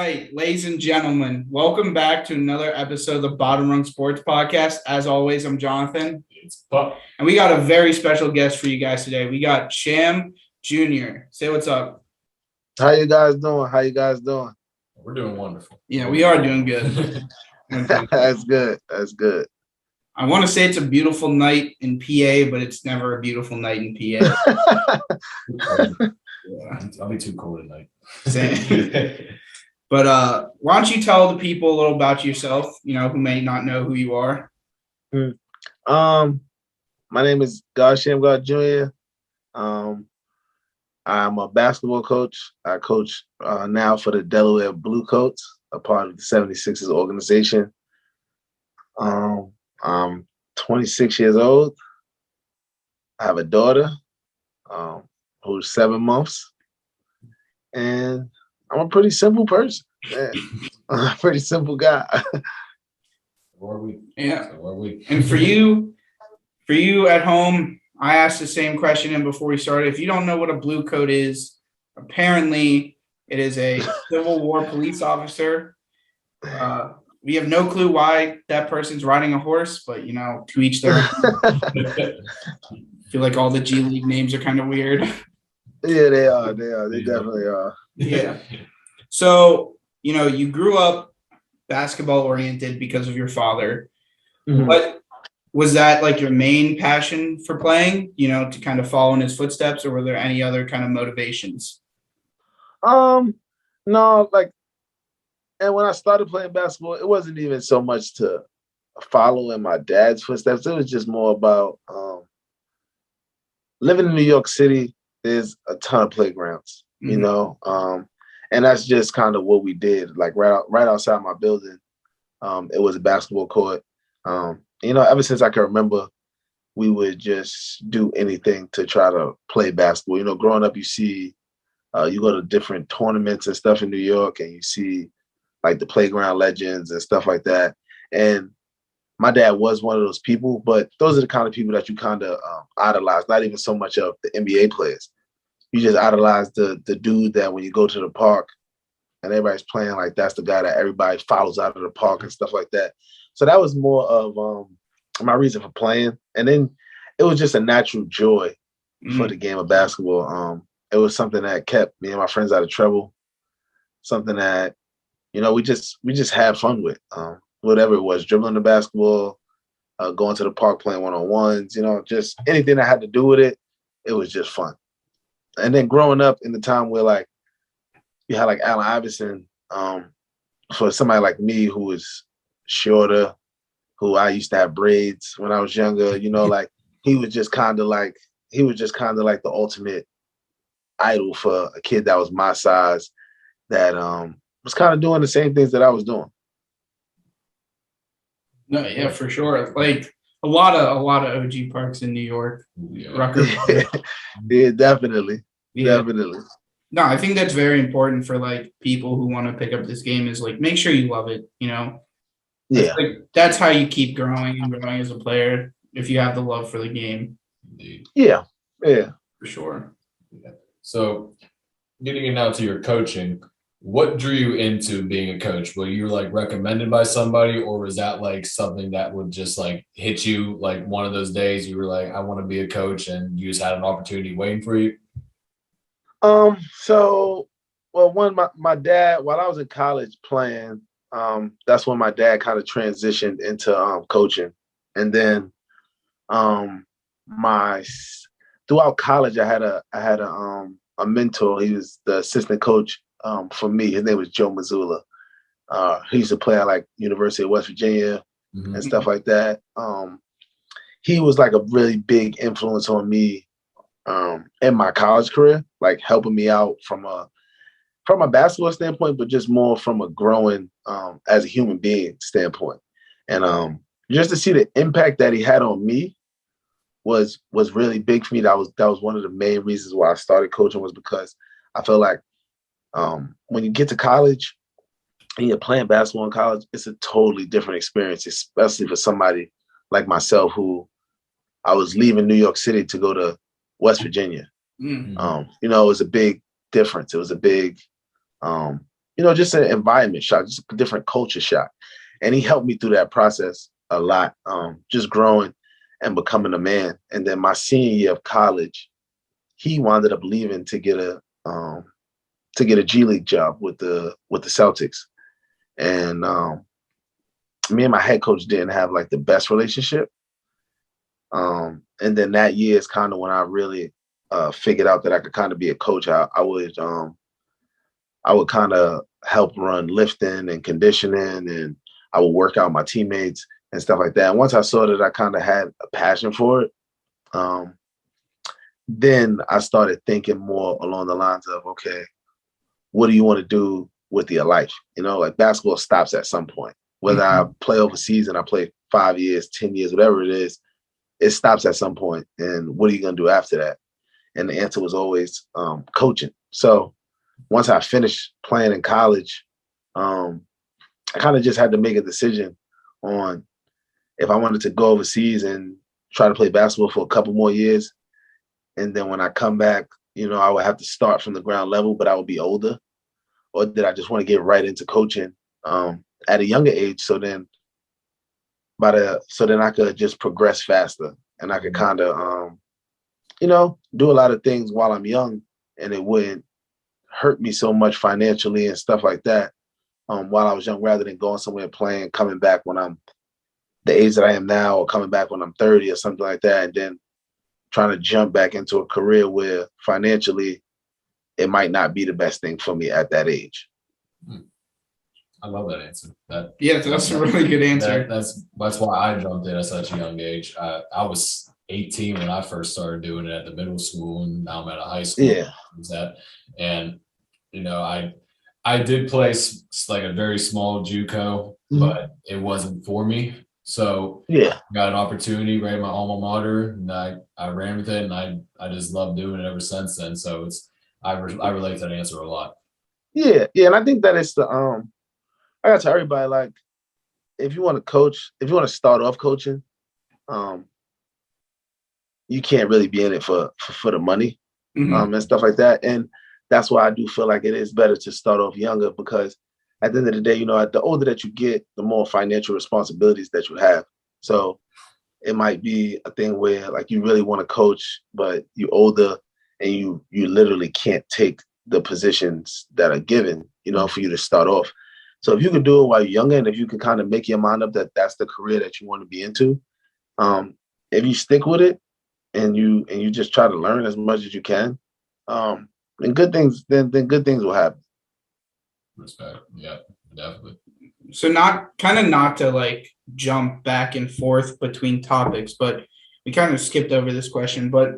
right, ladies and gentlemen, welcome back to another episode of the Bottom Rung Sports Podcast. As always, I'm Jonathan, and we got a very special guest for you guys today. We got Sham Jr. Say what's up. How you guys doing? We're doing wonderful. Yeah, we are doing good. That's good. I want to say it's a beautiful night in PA, but it's never a beautiful night in PA. I'll be too cold at night. Same. But why don't you tell the people a little about yourself, who may not know who you are? My name is God Shammgod Jr. I'm a basketball coach. I coach now for the Delaware Bluecoats, a part of the 76ers organization. I'm 26 years old. I have a daughter who's 7 months. And I'm a pretty simple person. Man. I'm a pretty simple guy. Yeah. And for you at home, I asked the same question and before we started. If you don't know what a blue coat is, apparently it is a Civil War police officer. We have no clue why that person's riding a horse, but to each their own. I feel like all the G League names are kind of weird. Yeah, they are. They definitely are. Yeah. So, you grew up basketball oriented because of your father. Mm-hmm. What was that like your main passion for playing, to kind of follow in his footsteps, or were there any other kind of motivations? No, and when I started playing basketball, it wasn't even so much to follow in my dad's footsteps. It was just more about living in New York City. There's a ton of playgrounds, mm-hmm. And that's just kind of what we did. Like right outside my building, it was a basketball court. Ever since I can remember, we would just do anything to try to play basketball. Growing up, you see, you go to different tournaments and stuff in New York, and you see like the playground legends and stuff like that. And my dad was one of those people, but those are the kind of people that you kind of idolize, not even so much of the NBA players. You just idolize the dude that when you go to the park and everybody's playing, like that's the guy that everybody follows out of the park and stuff like that. So that was more of my reason for playing. And then it was just a natural joy for the game of basketball. It was something that kept me and my friends out of trouble, something that, we just had fun with. Whatever it was, dribbling the basketball, going to the park, playing one-on-ones, just anything that had to do with it, it was just fun. And then growing up in the time where you had like Allen Iverson, for somebody like me who was shorter, who I used to have braids when I was younger, he was just kind of like the ultimate idol for a kid that was my size that was kind of doing the same things that I was doing. No, yeah, for sure. Like a lot of OG parks in New York. Rucker. Yeah, definitely. Yeah. Definitely. No, I think that's very important for people who want to pick up this game is make sure you love it, Yeah. That's how you keep growing and growing as a player if you have the love for the game. Indeed. Yeah. Yeah. For sure. Yeah. So getting in now to your coaching, what drew you into being a coach? Were you recommended by somebody, or was that something that would just hit you one of those days you were like, I want to be a coach, and you just had an opportunity waiting for you? My dad, while I was in college playing, that's when my dad kind of transitioned into coaching. And then throughout college I had a mentor. He was the assistant coach for me. His name was Joe Mazzulla. He used to play at University of West Virginia and stuff like that. He was a really big influence on me in my college career, helping me out from a basketball standpoint, but just more from a growing as a human being standpoint. And just to see the impact that he had on me was really big for me. That was one of the main reasons why I started coaching, was because I feel like when you get to college and you're playing basketball in college, it's a totally different experience, especially for somebody like myself who I was leaving New York City to go to West Virginia. Mm-hmm. It was a big difference. It was a big, just an environment shock, just a different culture shock. And he helped me through that process a lot, just growing and becoming a man. And then my senior year of college, he wound up leaving to get a G League job with the Celtics. And me and my head coach didn't have like the best relationship. And then that year is kind of when I really figured out that I could kind of be a coach. I would kind of help run lifting and conditioning, and I would work out my teammates and stuff like that. And once I saw that I kind of had a passion for it, then I started thinking more along the lines of, okay, what do you want to do with your life? Like basketball stops at some point. Whether I play overseas and I play 5 years, 10 years, whatever it is, it stops at some point. And what are you going to do after that? And the answer was always coaching. So once I finished playing in college, I kind of just had to make a decision on if I wanted to go overseas and try to play basketball for a couple more years. And then when I come back, I would have to start from the ground level, but I would be older. Or did I just want to get right into coaching at a younger age? So then I could just progress faster, and I could kind of, do a lot of things while I'm young, and it wouldn't hurt me so much financially and stuff like that while I was young, rather than going somewhere playing, coming back when I'm the age that I am now, or coming back when I'm 30 or something like that, and then trying to jump back into a career where financially it might not be the best thing for me at that age. I love that answer. That's a really good answer. That's why I jumped in at such a young age. I was 18 when I first started doing it at the middle school, and now I'm at a high school. Yeah. And I did play like a very small JUCO, but it wasn't for me. So yeah, I got an opportunity right at my alma mater, and I ran with it, and I just love doing it ever since then. So I relate to that answer a lot. Yeah, and I think that it's the I got to tell everybody, like, if you want to coach, if you want to start off coaching, you can't really be in it for the money and stuff like that. And that's why I do feel like it is better to start off younger, because at the end of the day, the older that you get, the more financial responsibilities that you have. So it might be a thing where like you really want to coach, but you're older and you literally can't take the positions that are given, for you to start off. So if you could do it while you're younger, and if you can kind of make your mind up that that's the career that you want to be into, if you stick with it and you just try to learn as much as you can, then good things will happen. Respect. Yeah, definitely. So not to like jump back and forth between topics, but we kind of skipped over this question, but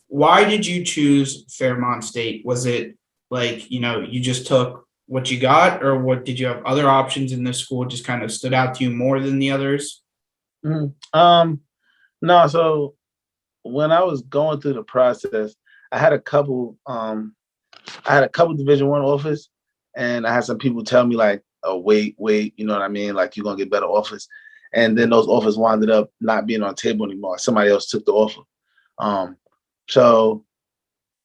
why did you choose Fairmont State? Was it like, you just took what you got, or what did you have other options in this school just kind of stood out to you more than the others? No, so when I was going through the process, I had a couple Division I offers, and I had some people tell me like, oh, wait, you know what I mean? Like, you're gonna get better offers. And then those offers wound up not being on the table anymore. Somebody else took the offer. So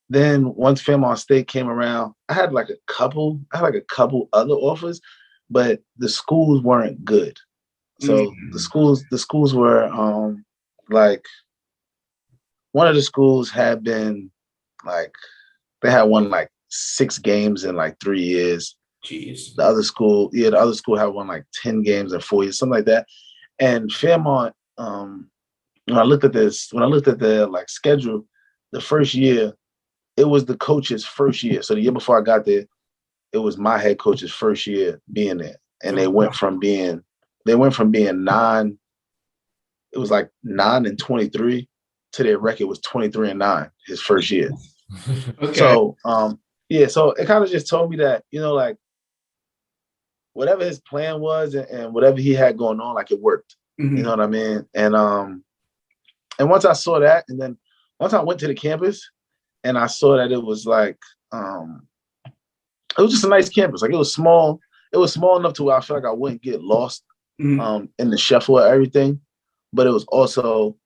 then once Fairmont State came around, I had like a couple other offers, but the schools weren't good. So the schools were like, one of the schools had been like, they had won like 6 games in like 3 years. Jeez. The other school had won like 10 games in 4 years, something like that. And Fairmont, when I looked at their like schedule, the first year, it was the coach's first year. So the year before I got there, it was my head coach's first year being there. And they went from being 9, it was like 9-23, to their record was 23-9 his first year. Okay. So so it kind of just told me that, like, whatever his plan was and whatever he had going on, like, it worked. You know what I mean? And once I saw that, and then once I went to the campus and I saw that it was like, it was just a nice campus. Like, it was small. It was small enough to where I feel like I wouldn't get lost in the shuffle of everything. But it was also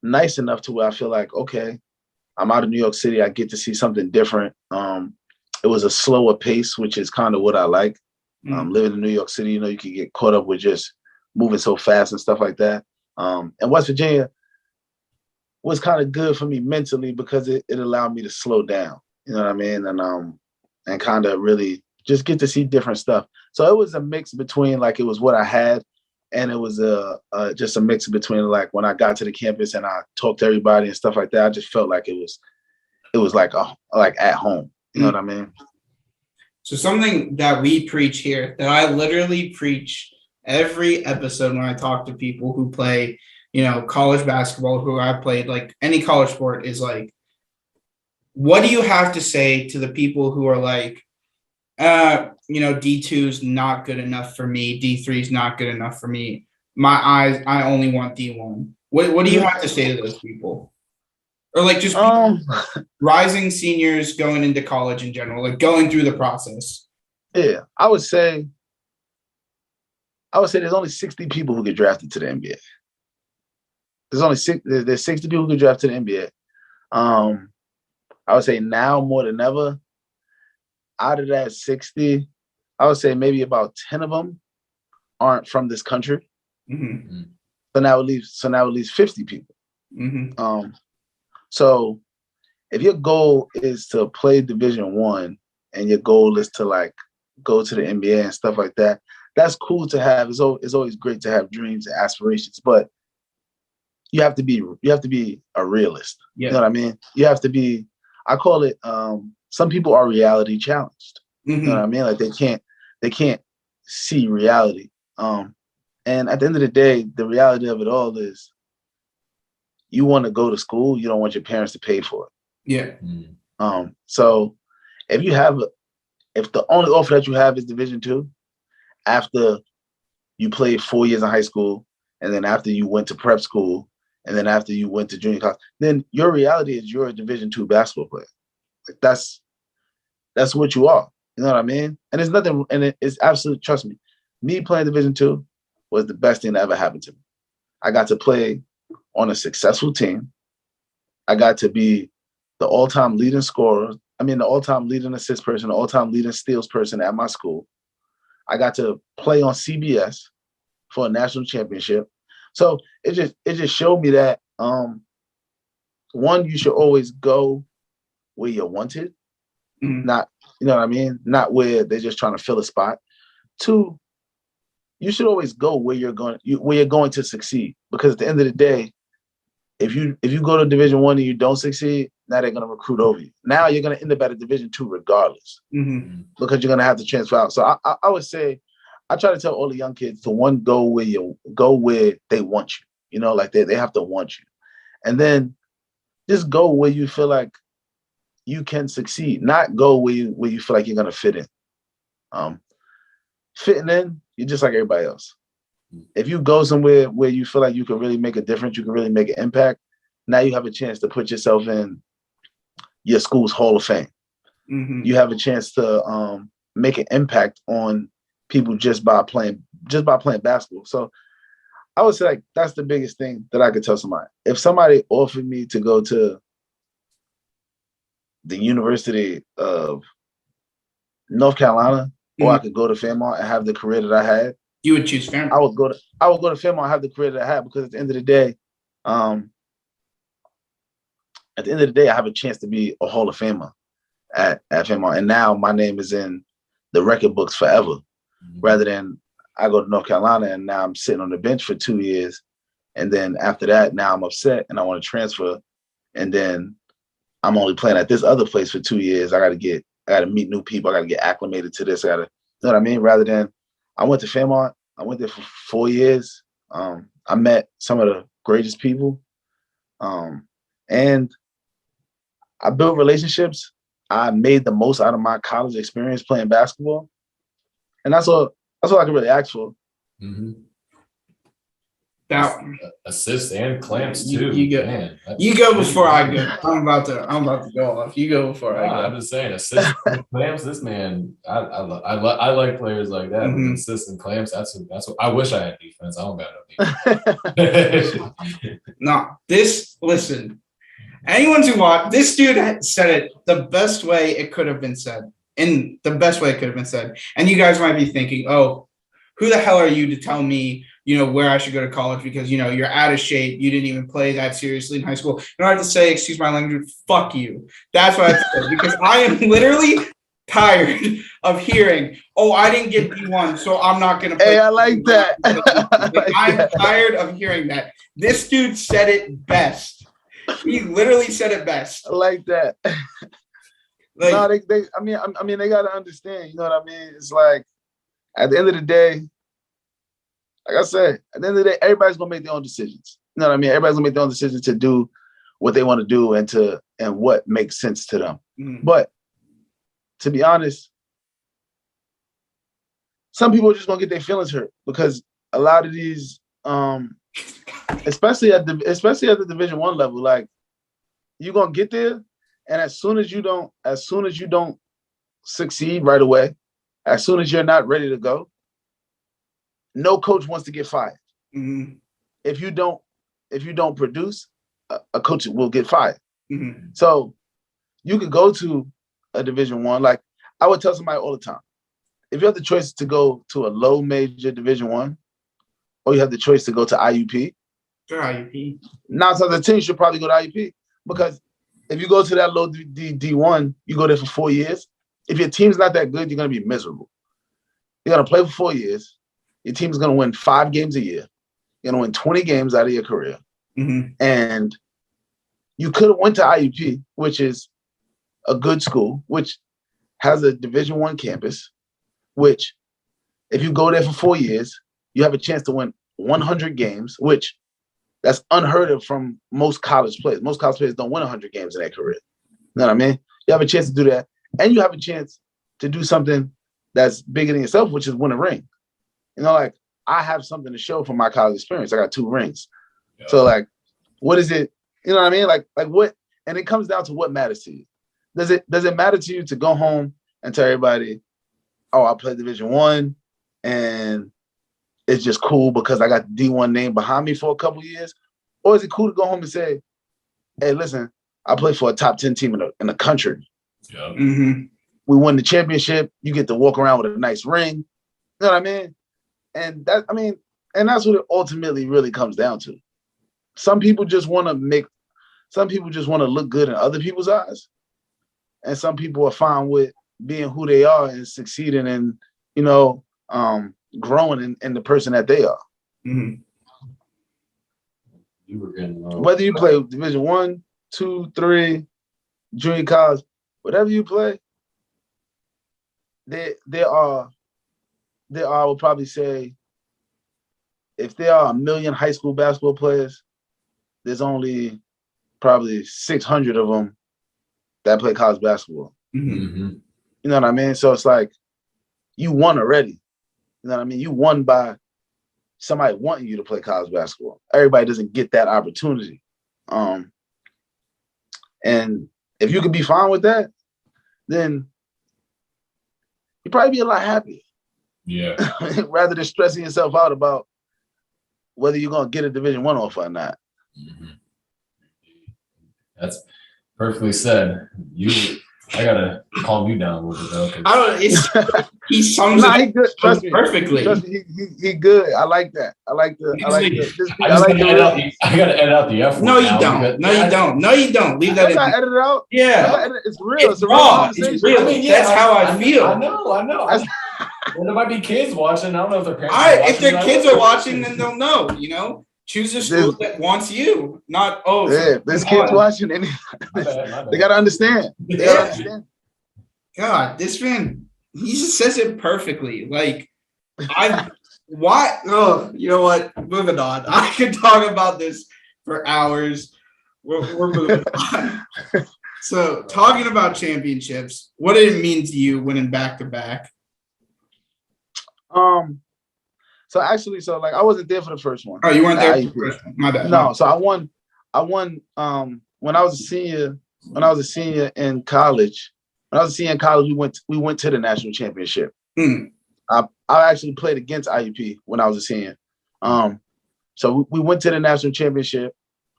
nice enough to where I feel like, okay, I'm out of New York City. I get to see something different. was a slower pace, which is kind of what I like. Mm. Living in New York City, you can get caught up with just moving so fast and stuff like that. And West Virginia was kind of good for me mentally because it allowed me to slow down. You know what I mean? And kind of really just get to see different stuff. So it was a mix between like it was what I had, and it was just a mix between like when I got to the campus and I talked to everybody and stuff like that. I just felt like it was like at home. You know what I mean? So something that we preach here, that I literally preach every episode when I talk to people who play, college basketball, who I played, like any college sport, is like, what do you have to say to the people who are like, D2 is not good enough for me, D3 is not good enough for me. I only want D1. What do you have to say to those people? Or like just rising seniors going into college in general, like going through the process. Yeah, I would say there's only 60 people who get drafted to the NBA. There's 60 people who get drafted to the NBA. I would say now more than ever, out of that 60, I would say maybe about 10 of them aren't from this country. Mm-hmm. So now it leaves 50 people. Mm-hmm. So if your goal is to play Division I and your goal is to like go to the NBA and stuff like that, that's cool to have. It's always great to have dreams and aspirations, but you have to be a realist. Yeah. You know what I mean? You have to be, I call it, some people are reality challenged. Mm-hmm. You know what I mean? Like they can't see reality. And at the end of the day, the reality of it all is you want to go to school, you don't want your parents to pay for it. Yeah. So if the only offer that you have is Division II, after you played 4 years in high school, and then after you went to prep school, and then after you went to junior college, then your reality is you're a Division II basketball player. Like that's what you are. You know what I mean? And there's nothing, and it's absolutely, trust me playing Division II was the best thing that ever happened to me. I got to play on a successful team. I got to be the all-time leading scorer. The all-time leading assist person, the all-time leading steals person at my school. I got to play on CBS for a national championship. So it just showed me that one, you should always go where you're wanted, not, you know what I mean? Not where they're just trying to fill a spot. Two, you should always go where you're going to succeed. Because at the end of the day, if you go to Division I and you don't succeed, now they're going to recruit over you. Now you're going to end up at a Division II regardless, because you're going to have to transfer out. So I would say, I try to tell all the young kids to go where they want you. Like they have to want you, and then just go where you feel like you can succeed. Not go where you feel like you're going to fit in. Fitting in, you're just like everybody else. If you go somewhere where you feel like you can really make a difference, you can really make an impact, now you have a chance to put yourself in your school's Hall of Fame. Mm-hmm. You have a chance to make an impact on people just by playing basketball. So I would say like that's the biggest thing that I could tell somebody. If somebody offered me to go to the University of North Carolina, or I could go to Fairmont and have the career that I had, you would choose Fairmont. I would go to Fairmont and have the career that I had, because at the end of the day, I have a chance to be a Hall of Famer at Fairmont. And now my name is in the record books forever, rather than I go to North Carolina and now I'm sitting on the bench for 2 years. And then after that, now I'm upset and I want to transfer. And then I'm only playing at this other place for 2 years. I got to meet new people. I got to get acclimated to this. You know what I mean? Rather than I went to Fairmont. I went there for 4 years. I met some of the greatest people. And I built relationships. I made the most out of my college experience playing basketball. And that's all I can really ask for. Mm-hmm. Assists and clamps too. You go. Man, you go before I go. I'm about to go off. You go before I go. I'm just saying, assists and clamps. This man, I like players like that. Mm-hmm. Assists and clamps. That's what I wish I had defense. I don't got no defense. No, listen. Anyone who watched this dude said it the best way it could have been said. in the best way it could have been said. And you guys might be thinking, oh, who the hell are you to tell me, where I should go to college because, you're out of shape. You didn't even play that seriously in high school. I have to say, excuse my language, fuck you. That's what I have to say because I am literally tired of hearing, oh, I didn't get D1, so I'm not going to play. Hey, I like that. I'm tired of hearing that. This dude said it best. He literally said it best. I like that. Like, no, they got to understand, you know what I mean? It's like, at the end of the day, like I said, at the end of the day, everybody's going to make their own decisions. You know what I mean? Everybody's going to make their own decisions to do what they want to do and what makes sense to them. Mm-hmm. But to be honest, some people are just going to get their feelings hurt because a lot of these, especially at the Division I level, like you're going to get there. And as soon as you don't succeed right away, as soon as you're not ready to go, no coach wants to get fired. Mm-hmm. If you don't produce, a coach will get fired. Mm-hmm. So you could go to a Division I. Like I would tell somebody all the time, if you have the choice to go to a low major Division I, or you have the choice to go to IUP, sure, IUP. 9 times out of 10 you should probably go to IUP because if you go to that low D1, you go there for 4 years. If your team's not that good, you're going to be miserable. You're going to play for 4 years. Your team's going to win 5 games a year. You're going to win 20 games out of your career. Mm-hmm. And you could have went to IUP, which is a good school, which has a Division I campus, which if you go there for 4 years, you have a chance to win 100 games, which that's unheard of from most college players. Most college players don't win 100 games in their career. You know what I mean? You have a chance to do that. And you have a chance to do something that's bigger than yourself, which is win a ring. Like I have something to show from my college experience. I got 2 rings. Yeah. So like, what is it? You know what I mean? Like what? And it comes down to what matters to you. Does it matter to you to go home and tell everybody, oh, I played Division I and it's just cool because I got the D1 name behind me for a couple of years? Or is it cool to go home and say, hey, listen, I play for a top 10 team in the country. Yeah. Mm-hmm. We won the championship. You get to walk around with a nice ring. You know what I mean? And that's what it ultimately really comes down to. Some people just want to look good in other people's eyes. And some people are fine with being who they are and succeeding and, growing in the person that they are. Mm-hmm. You were getting whether you play Division I, 2, 3, junior college, whatever you play, there are, I would probably say, if there are 1 million high school basketball players, there's only probably 600 of them that play college basketball. Mm-hmm. You know what I mean? So it's like, you won already. You know what I mean? You won by somebody wanting you to play college basketball. Everybody doesn't get that opportunity. And if you could be fine with that, then you'd probably be a lot happier. Yeah. Rather than stressing yourself out about whether you're going to get a Division I offer or not. Mm-hmm. That's perfectly said. I gotta calm you down a little bit though. I don't. He sums it he good. Trust me, perfectly. Trust me, he good. I like that. I gotta edit out the F word. No, you don't. No, you don't. Leave that in. I edit it out. Yeah, it's real. It's a real raw. conversation. It's real. I mean, that's how I feel. I know. Well, there might be kids watching. I don't know if their parents. If their kids are watching, then they'll know. Choose a school that wants you, not there's kids watching, and they gotta understand. They gotta understand. God, this man, he just says it perfectly. Like, why? Oh, you know what? Moving on. I could talk about this for hours. We're moving on. So, talking about championships, what did it mean to you winning back to back? So I wasn't there for the first one. Oh, you weren't there for the first one. My bad. No, so I won when I was a senior in college. When I was a senior in college, we went to the national championship. I actually played against IUP when I was a senior. So we went to the national championship.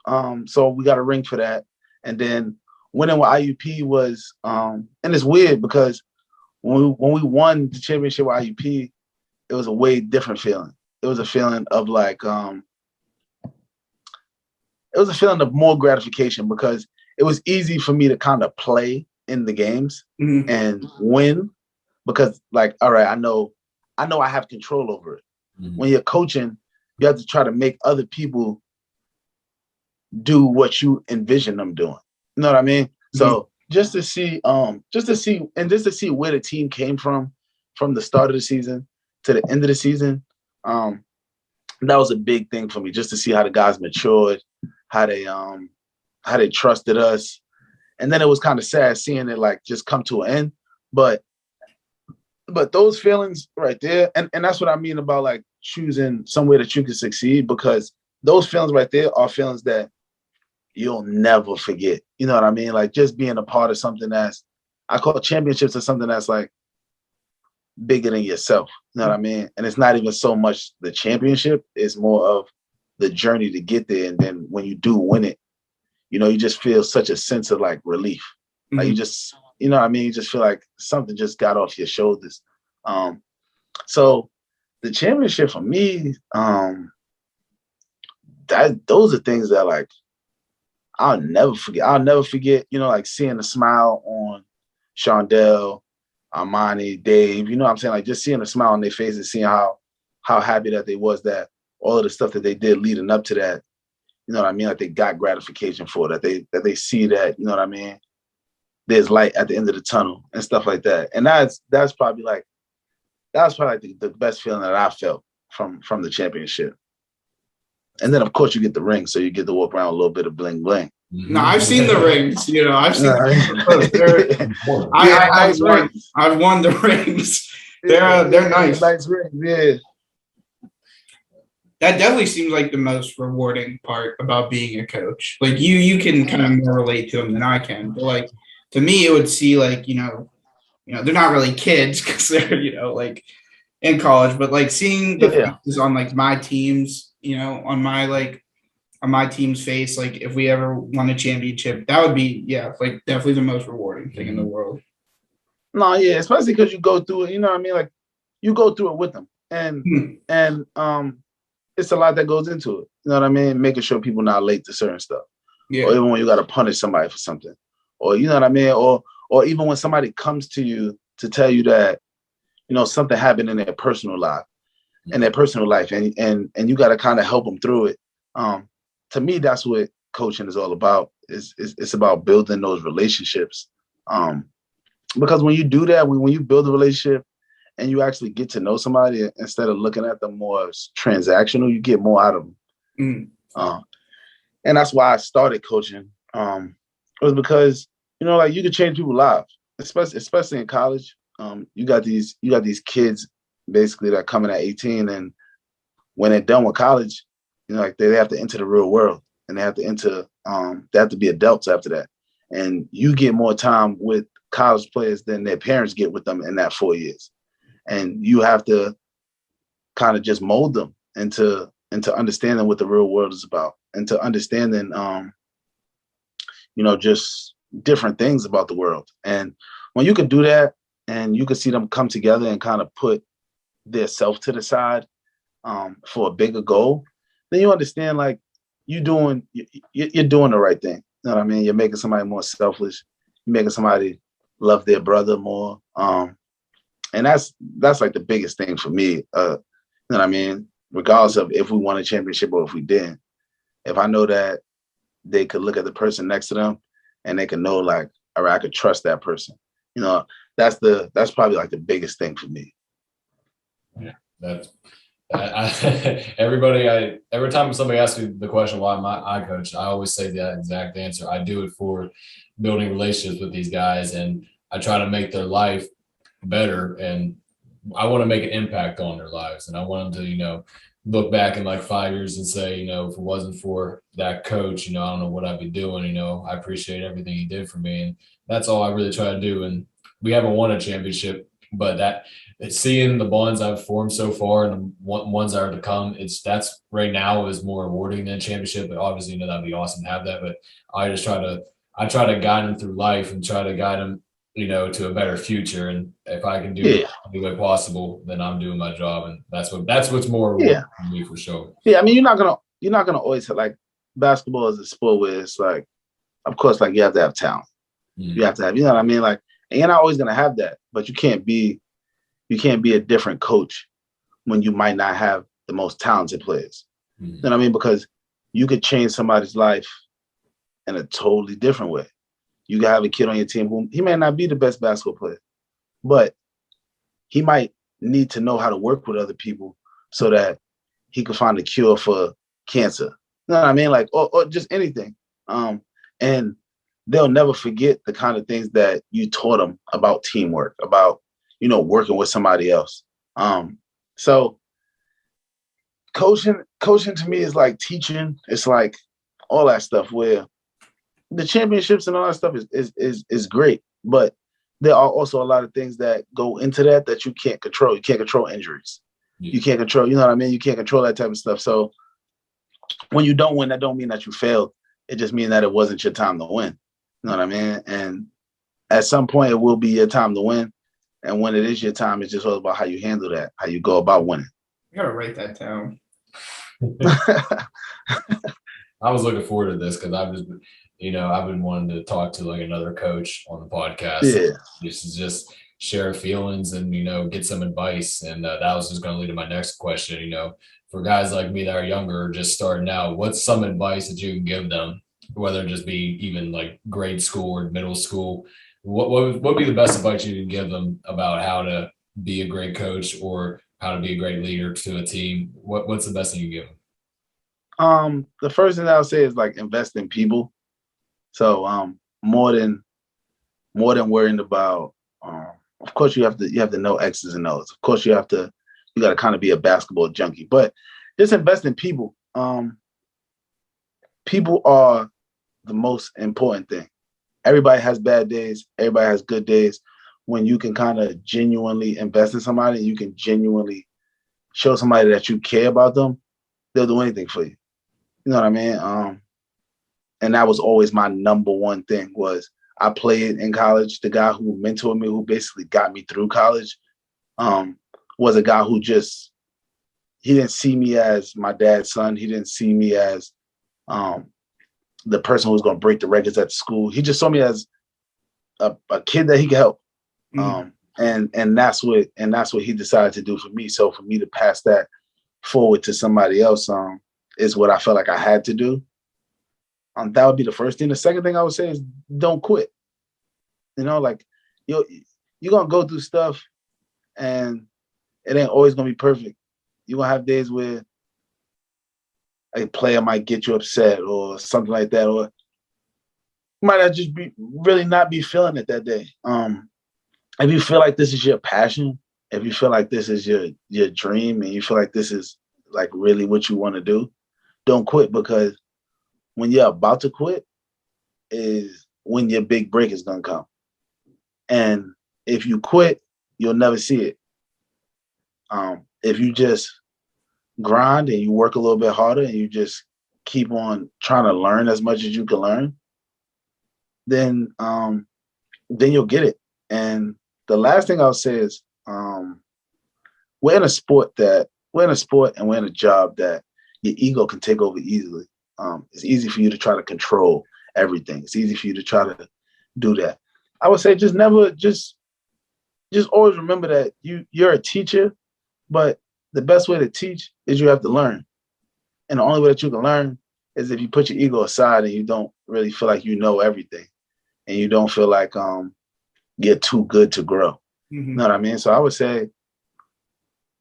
So we got a ring for that. And then winning with IUP was and it's weird because when we won the championship with IUP, it was a way different feeling. It was a feeling of like it was a feeling of more gratification because it was easy for me to kind of play in the games and win because like, all right, I know I have control over it. When you're coaching, you have to try to make other people do what you envision them doing. You know what I mean? So just to see where the team came from the start of the season to the end of the season, that was a big thing for me. Just to see how the guys matured, how they trusted us, and then it was kind of sad seeing it like just come to an end. But those feelings right there, and that's what I mean about like choosing somewhere that you can succeed, because those feelings right there are feelings that you'll never forget. You know what I mean? Like just being a part of something I call championships or something that's like bigger than yourself. You know what I mean? And it's not even so much the championship, it's more of the journey to get there. And then when you do win it, you know, you just feel such a sense of like relief. Like you just, you know what I mean? You just feel like something just got off your shoulders. So the championship for me, those are things that like, I'll never forget, you know, like seeing the smile on Shondell, Armani, Dave, you know what I'm saying? Like just seeing a smile on their faces, seeing how happy that they was that all of the stuff that they did leading up to that, you know what I mean? Like they got gratification for that they see that, you know what I mean? There's light at the end of the tunnel and stuff like that. And that's probably the best feeling that I felt from the championship. And then, of course, you get the ring, so you get to walk around with a little bit of bling bling. No, I've seen the rings. You know, I've seen. I've won the rings. They're nice. Nice rings, yeah. That definitely seems like the most rewarding part about being a coach. Like you can kind of more relate to them than I can. But like to me, it would see like you know they're not really kids because they're like in college, but like seeing the faces on like my teams. You know, on my team's face, like if we ever won a championship, that would be like definitely the most rewarding thing in the world. No, yeah, especially because you go through it, you know what I mean? Like you go through it with them. And it's a lot that goes into it. You know what I mean? Making sure people not late to certain stuff. Yeah. Or even when you gotta punish somebody for something. Or you know what I mean? Or even when somebody comes to you to tell you that, you know, something happened in their personal life. And you got to kind of help them through it. To me, that's what coaching is all about. It's about building those relationships. Because when you do that, when you build a relationship and you actually get to know somebody instead of looking at them more as transactional, you get more out of them. And that's why I started coaching. It was because, you know, like you could change people's lives, especially in college. You got these kids basically that coming at 18, and when they're done with college, you know, like they have to enter the real world, and they have to be adults after that. And you get more time with college players than their parents get with them in that 4 years. And you have to kind of just mold them into understanding what the real world is about, and to understanding, you know, just different things about the world. And when you can do that, and you can see them come together and kind of put their self to the side for a bigger goal, then you understand like you're doing the right thing. You know what I mean? You're making somebody more selfless. You're making somebody love their brother more. And that's like the biggest thing for me. You know what I mean? Regardless of if we won a championship or if we didn't, if I know that they could look at the person next to them and they can know like, all right, I could trust that person. You know, that's probably like the biggest thing for me. Yeah, every time somebody asks me the question why I coach, I always say that exact answer. I do it for building relationships with these guys, and I try to make their life better, and I want to make an impact on their lives, and I want them to, you know, look back in like 5 years and say, you know, if it wasn't for that coach, you know, I don't know what I'd be doing. You know, I appreciate everything he did for me, and that's all I really try to do. And we haven't won a championship, but seeing the bonds I've formed so far and the ones that are to come, that's right now is more rewarding than a championship. But obviously, you know, that'd be awesome to have that. But I try to guide them through life and try to guide them to a better future. And if I can do Yeah. any way possible, then I'm doing my job. And that's what's more Yeah. rewarding for me for sure. Yeah. I mean, you're not gonna always have, like, basketball is a sport where it's like, of course, like, you have to have talent. You have to have, you know what I mean? Like, and you're not always gonna have that, but you can't be a different coach when you might not have the most talented players. You know what I mean? Because you could change somebody's life in a totally different way. You can have a kid on your team who he may not be the best basketball player, but he might need to know how to work with other people so that he could find a cure for cancer. You know what I mean? Like, or just anything. And they'll never forget the kind of things that you taught them about teamwork, about, working with somebody else. So coaching to me is like teaching. It's like all that stuff where the championships and all that stuff is great, but there are also a lot of things that go into that you can't control. You can't control injuries. You can't control, you know what I mean? You can't control that type of stuff. So when you don't win, that don't mean that you failed. It just means that it wasn't your time to win. You know what I mean? And at some point, it will be your time to win. And when it is your time, it's just all about how you handle that, how you go about winning. You gotta write that down. I was looking forward to this because I've been wanting to talk to like another coach on the podcast. Yeah. Just share feelings and, get some advice. And that was just going to lead to my next question. For guys like me that are younger, just starting out, what's some advice that you can give them, whether it just be even like grade school or middle school? What would be the best advice you can give them about how to be a great coach or how to be a great leader to a team? What's the best thing you give them? The first thing I'll say is like invest in people. So more than worrying about of course you have to know X's and O's. Of course you got to kind of be a basketball junkie, but just invest in people. People are the most important thing. Everybody has bad days, everybody has good days. When you can kind of genuinely invest in somebody, you can genuinely show somebody that you care about them, they'll do anything for you. You know what I mean? And that was always my number one thing was I played in college. The guy who mentored me, who basically got me through college, was a guy who he didn't see me as my dad's son. He didn't see me as the person who was going to break the records at the school. He just saw me as a kid that he could help. And that's what he decided to do for me. So for me to pass that forward to somebody else is what I felt like I had to do. That would be the first thing. The second thing I would say is don't quit. Like you're gonna go through stuff and it ain't always gonna be perfect. You're gonna have days where a player might get you upset or something like that, or you might not just really not be feeling it that day. If you feel like this is your passion, if you feel like this is your dream and you feel like this is like really what you want to do, don't quit, because when you're about to quit is when your big break is going to come. And if you quit, you'll never see it. If you just grind and you work a little bit harder and you just keep on trying to learn as much as you can learn, then you'll get it. And the last thing I'll say is we're in a sport and we're in a job that your ego can take over easily. It's easy for you to try to control everything. It's easy for you to try to do that. I would say just always remember that you're a teacher, but the best way to teach is you have to learn. And the only way that you can learn is if you put your ego aside and you don't really feel like you know everything and you don't feel like you're too good to grow. You know what I mean? So I would say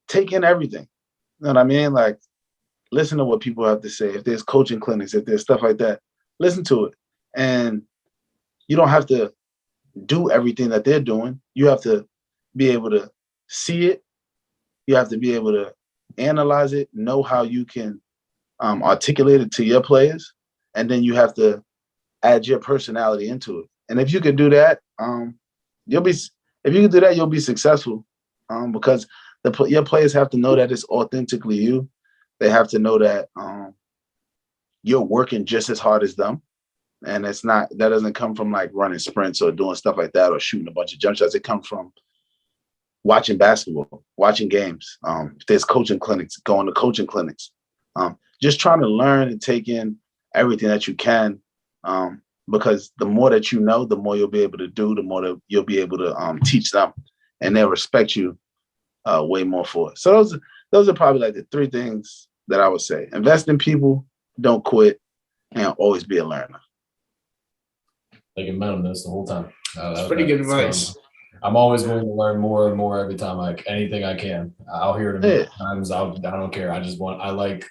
take in everything. You know what I mean? Like, listen to what people have to say. If there's coaching clinics, if there's stuff like that, listen to it. And you don't have to do everything that they're doing. You have to be able to see it. You have to be able to analyze it, know how you can articulate it to your players. And then you have to add your personality into it. And if you can do that, you'll be successful, because your players have to know that it's authentically you. They have to know that you're working just as hard as them. And that doesn't come from like running sprints or doing stuff like that or shooting a bunch of jump shots. It comes from watching basketball, watching games. If there's coaching clinics, going to coaching clinics. Just trying to learn and take in everything that you can. Because the more that you know, the more you'll be able to do, the more that you'll be able to teach them, and they'll respect you way more for it. So those are probably like the three things that I would say. Invest in people, don't quit, and always be a learner. Like a this the whole time. That's pretty good advice. I'm always willing to learn more and more every time, like anything I can. I'll hear it a million times. I don't care. I like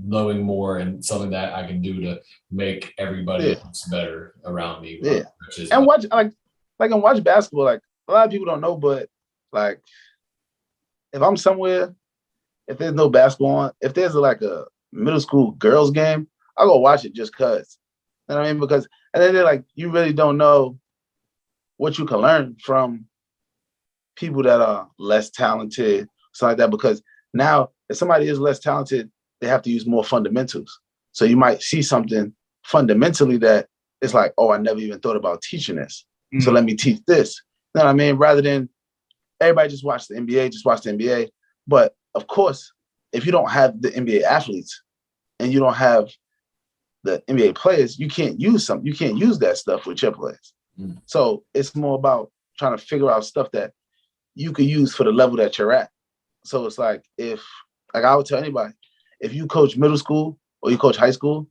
knowing more and something that I can do to make everybody else better around me. Yeah. And watch and watch basketball. Like a lot of people don't know, but like if I'm somewhere, if there's no basketball on, if there's like a middle school girls game, I'll go watch it just cause. You know what I mean? Because and then they're like, you really don't know what you can learn from people that are less talented, something like that. Because now, if somebody is less talented, they have to use more fundamentals. So you might see something fundamentally that it's like, oh, I never even thought about teaching this. Mm-hmm. So let me teach this. You know what I mean? Rather than everybody just watch the NBA, just watch the NBA. But of course, if you don't have the NBA athletes and you don't have the NBA players, you can't use that stuff with your players. Mm-hmm. So it's more about trying to figure out stuff that you could use for the level that you're at. So it's like I would tell anybody, if you coach middle school or you coach high school,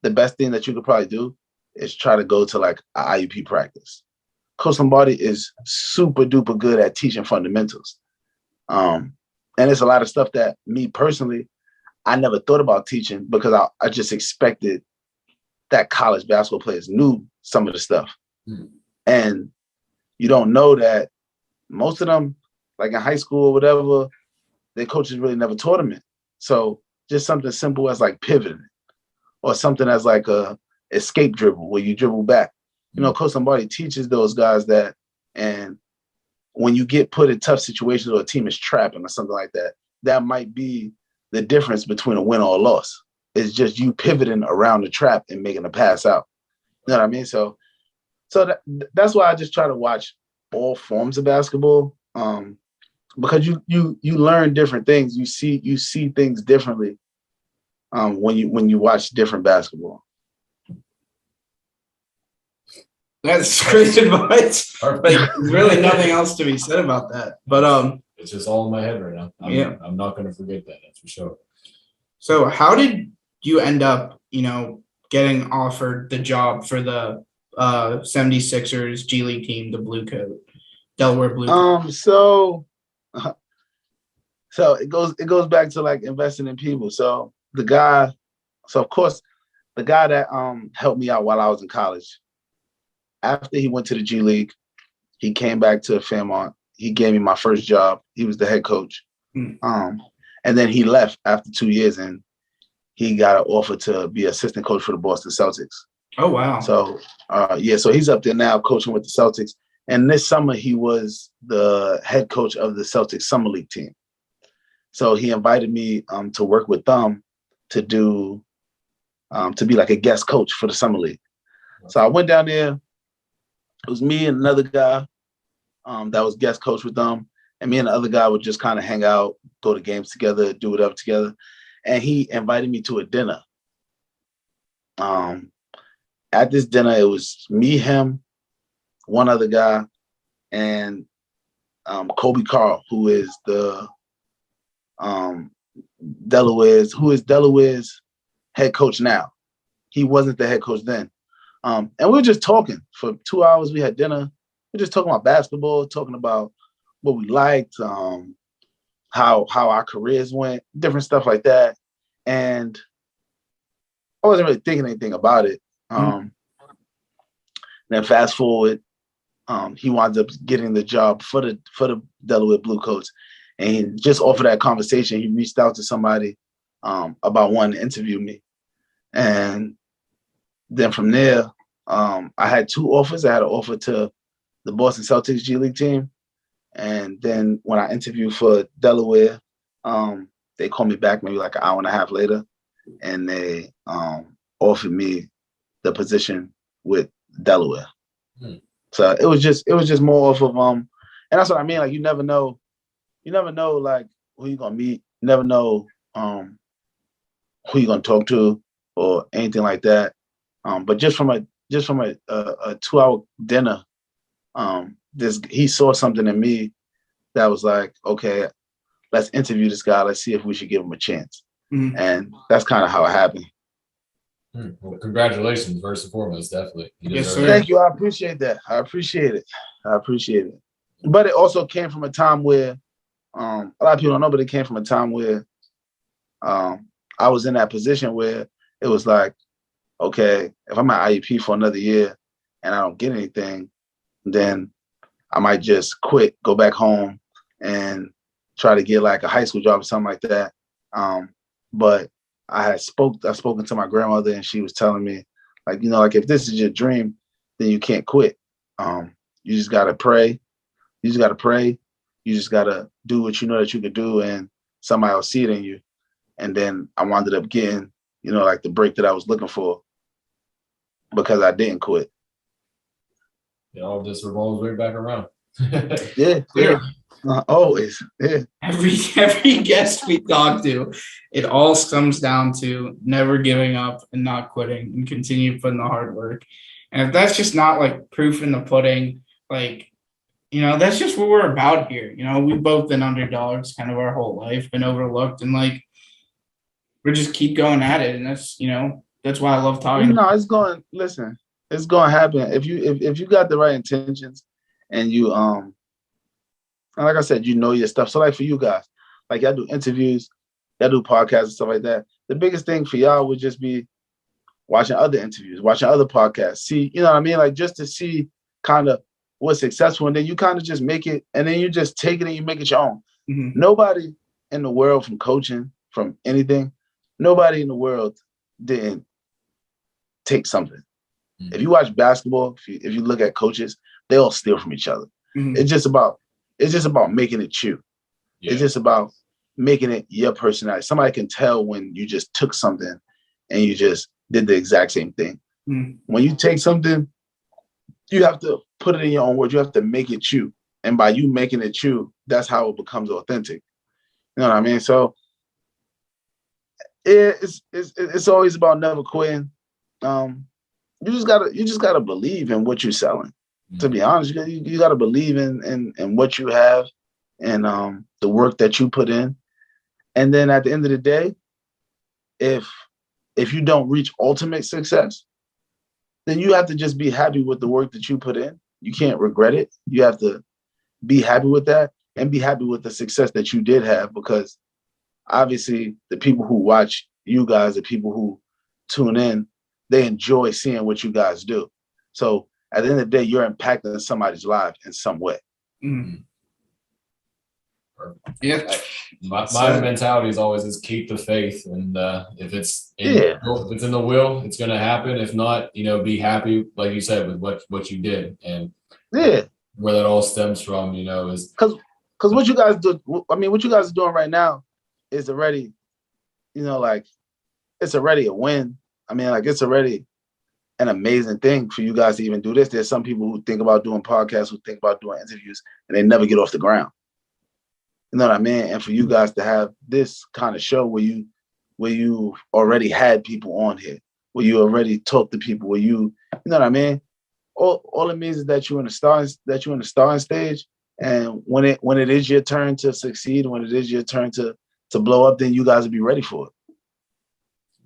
the best thing that you could probably do is try to go to like an IUP practice. Coach Lombardi is super duper good at teaching fundamentals. And it's a lot of stuff that me personally, I never thought about teaching because I just expected that college basketball players knew some of the stuff. Mm-hmm. And you don't know that most of them, like in high school or whatever, their coaches really never taught them it. So just something simple as like pivoting or something as like a escape dribble where you dribble back. You know, Coach Lombardi teaches those guys that. And when you get put in tough situations or a team is trapping or something like that, that might be the difference between a win or a loss. It's just you pivoting around the trap and making a pass out. You know what I mean? So that's why I just try to watch all forms of basketball. Because you learn different things. You see things differently when you watch different basketball. That's great advice. But there's really nothing else to be said about that. But it's just all in my head right now. I'm not going to forget that. That's for sure. So how did you end up, getting offered the job for the 76ers G League team, the Delaware Bluecoats? So it goes back to like investing in people. So of course the guy that helped me out while I was in college, after he went to the G League, he came back to Fairmont. He gave me my first job. He was the head coach. And then he left after 2 years and he got an offer to be assistant coach for the Boston Celtics. Oh, wow. So, so he's up there now coaching with the Celtics. And this summer, he was the head coach of the Celtics Summer League team. So he invited me to work with them to be like a guest coach for the Summer League. So I went down there. It was me and another guy that was guest coach with them. And me and the other guy would just kind of hang out, go to games together, do whatever together. And he invited me to a dinner. At this dinner, it was me, him, one other guy, and Kobe Carl, who is the Delaware's head coach now. He wasn't the head coach then. And we were just talking for 2 hours. We had dinner. We were just talking about basketball, talking about what we liked, how our careers went, different stuff like that. And I wasn't really thinking anything about it. Then fast forward, he winds up getting the job for the Delaware Bluecoats. And just off of that conversation, he reached out to somebody about wanting to interview me. And then from there, I had 2 offers. I had an offer to the Boston Celtics G League team. And then when I interviewed for Delaware, they called me back maybe like an hour and a half later. And they offered me the position with Delaware. Hmm. So it was just more off of and that's what I mean. Like you never know like who you're gonna meet. You never know who you're gonna talk to or anything like that. But just from a 2-hour dinner, he saw something in me that was like, okay, let's interview this guy. Let's see if we should give him a chance. Mhm. And that's kind of how it happened. Well, congratulations, first and foremost, definitely. You Yes, deserve sir. it. Thank you. I appreciate that. I appreciate it. But it also came from a time where a lot of people don't know, but it came from a time where I was in that position where it was like, okay, if I'm at IEP for another year and I don't get anything, then I might just quit, go back home, and try to get like a high school job or something like that. But I've spoken to my grandmother, and she was telling me, like, like if this is your dream, then you can't quit. You just gotta pray. You just gotta do what you know that you can do, and somebody will see it in you. And then I wound up getting, like the break that I was looking for because I didn't quit. It all just revolves right back around. Yeah. Always. Yeah. Every guest we talk to, it all comes down to never giving up and not quitting and continue putting the hard work. And if that's just not like proof in the pudding, like, that's just what we're about here. We've both been underdogs kind of our whole life, been overlooked, and like we're just keep going at it. And that's why I love talking. No, it's going to happen. If you got the right intentions and you and like I said, your stuff. So like for you guys, like y'all do interviews, y'all do podcasts and stuff like that. The biggest thing for y'all would just be watching other interviews, watching other podcasts. See, you know what I mean? Like just to see kind of what's successful, and then you kind of just make it, and then you just take it and you make it your own. Mm-hmm. Nobody in the world, from coaching, from anything, nobody in the world didn't take something. Mm-hmm. If you watch basketball, if you look at coaches, they all steal from each other. Mm-hmm. It's just about making it you. Yeah. It's just about making it your personality. Somebody can tell when you just took something and you just did the exact same thing. Mm-hmm. When you take something, you have to put it in your own words. You have to make it you. And by you making it you, that's how it becomes authentic. You know what I mean? So it's always about never quitting. You just gotta believe in what you're selling. To be honest, you gotta believe in what you have and the work that you put in. And then at the end of the day, if you don't reach ultimate success, then you have to just be happy with the work that you put in. You can't regret it. You have to be happy with that and be happy with the success that you did have, because obviously the people who watch you guys, the people who tune in, they enjoy seeing what you guys do. So at the end of the day, you're impacting somebody's life in some way. Mm-hmm. Yeah. My mentality is always keep the faith, and if it's in the will, it's going to happen. If not, be happy, like you said, with what you did, and where that all stems from, is because what you guys do. I mean, what you guys are doing right now is already, like it's already a win. I mean, like it's already an amazing thing for you guys to even do this. There's some people who think about doing podcasts, who think about doing interviews, and they never get off the ground. You know what I mean? And for you guys to have this kind of show where you already had people on here, where you already talked to people, where you know what I mean? All it means is that you're in the starting stage, and when it is your turn to succeed, when it is your turn to blow up, then you guys will be ready for it.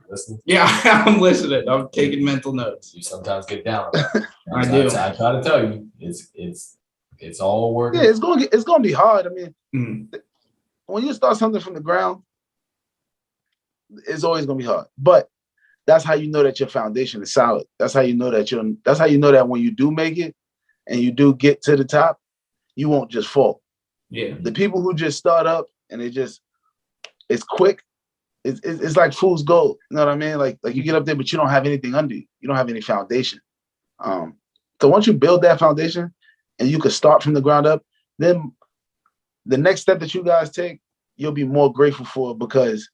Listen. Yeah, I'm listening. I'm taking mental notes. You sometimes get down. I do. I try to tell you, it's all working. Yeah, it's gonna be hard. I mean, when you start something from the ground, it's always gonna be hard. But that's how you know that your foundation is solid. That's how you know that when you do make it and you do get to the top, you won't just fall. Yeah. The people who just start up and it's quick. It's like fool's gold. You know what I mean? Like you get up there, but you don't have anything under you. You don't have any foundation. So once you build that foundation and you can start from the ground up, then the next step that you guys take, you'll be more grateful for, because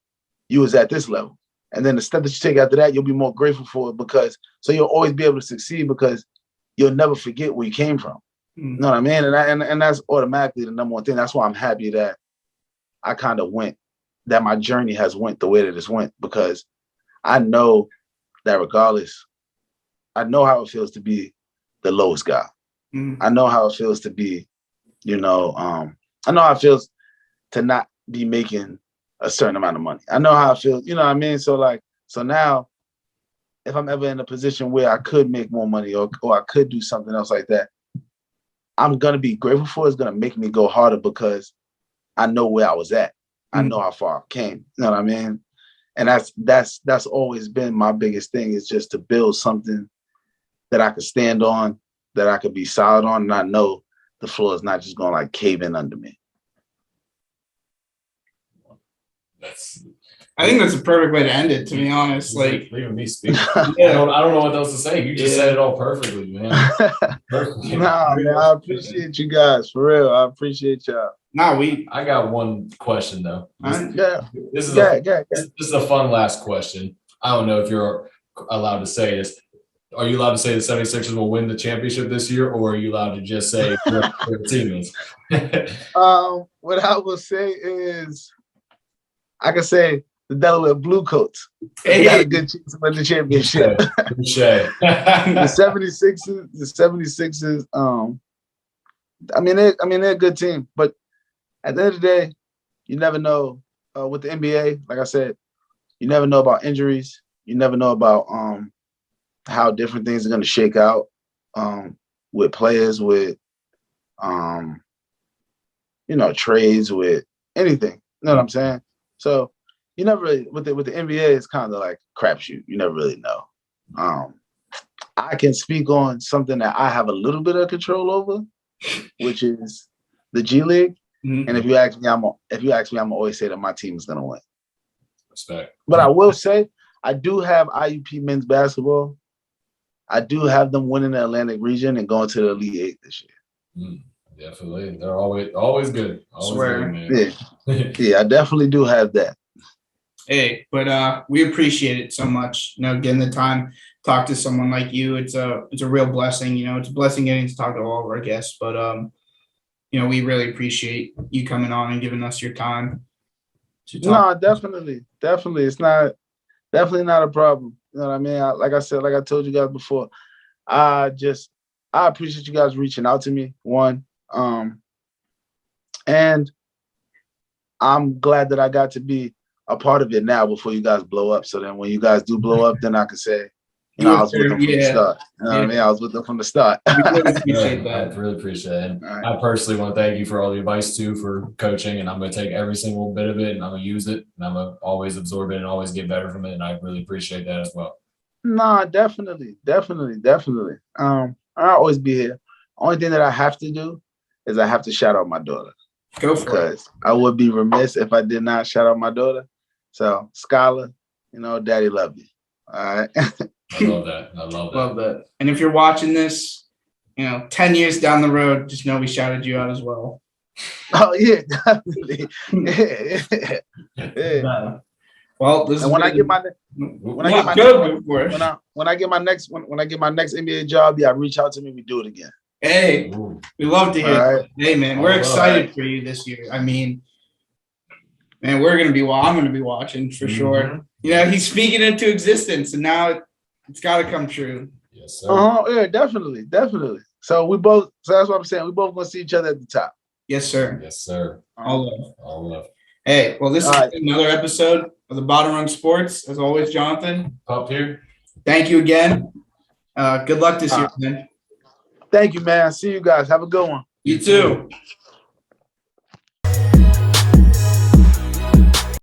you was at this level. And then the step that you take after that, you'll be more grateful for it so you'll always be able to succeed because you'll never forget where you came from. You know what I mean? And that's automatically the number one thing. That's why I'm happy that I kind of that my journey has went the way that it's went, because I know that regardless, I know how it feels to be the lowest guy. I know how it feels to be, I know how it feels to not be making a certain amount of money. I know how it feels, you know what I mean? So now if I'm ever in a position where I could make more money or I could do something else like that, I'm going to be grateful for it. It's going to make me go harder because I know where I was at. I know how far I came. You know what I mean? And that's always been my biggest thing, is just to build something that I could stand on, that I could be solid on, and I know the floor is not just going to like cave in under me. I think that's a perfect way to end it, to be honest. Like, leaving me speaking. I don't know what else to say. You just said it all perfectly, man. Perfectly. Nah, man, I appreciate you guys, for real. I appreciate y'all. I got one question though. This is a fun last question. I don't know if you're allowed to say this. Are you allowed to say the 76ers will win the championship this year, or are you allowed to just say their team is? What I will say is, I can say the Delaware Bluecoats. They got a good chance to win the championship. The 76ers. I mean, they're a good team, but at the end of the day, you never know with the NBA. Like I said, you never know about injuries. You never know about how different things are going to shake out with players, with trades, with anything. You know what I'm saying? So you never really, with the NBA, it's kind of like crapshoot. You never really know. I can speak on something that I have a little bit of control over, which is the G League. And if you ask me, I'm gonna always say that my team is gonna win. Respect. But I will say, I do have IUP men's basketball. I do have them winning the Atlantic region and going to the Elite Eight this year. Definitely, they're always good. Swear. Good, man. Yeah, I definitely do have that. Hey, but we appreciate it so much. Getting the time to talk to someone like you, it's a real blessing. It's a blessing getting to talk to all of our guests. But we really appreciate you coming on and giving us your time to talk. No, definitely. It's definitely not a problem. You know what I mean? Like I told you guys before, I appreciate you guys reaching out to me. One, and I'm glad that I got to be a part of it now before you guys blow up. So then when you guys do blow up, then I can say, I was with them from the start. You know what I mean? I was with them from the start. We really appreciate that. I really appreciate it. And I personally want to thank you for all the advice too, for coaching. And I'm going to take every single bit of it and I'm going to use it and I'm going to always absorb it and always get better from it. And I really appreciate that as well. No, definitely. I'll always be here. Only thing that I have to do is I have to shout out my daughter. Go for it. Because I would be remiss if I did not shout out my daughter. So, Skylar, Daddy love you. All right. I love that. Love that. And if you're watching this, 10 years down the road, just know we shouted you out as well. Oh yeah, definitely. Yeah. Well, this and when I get my next NBA job, reach out to me. We do it again. Hey, we love to hear. Right. Hey, man, we're excited for you this year. I mean, man, I'm going to be watching for sure. He's speaking into existence, and now it's got to come true. Yes, sir. Yeah, definitely. So that's what I'm saying. We both going to see each other at the top. Yes, sir. Yes, sir. All love. Hey, well, this is another episode of the Bottom Rung Sports. As always, Jonathan. Pop here. Thank you again. Good luck this year, man. Thank you, man. See you guys. Have a good one. You too.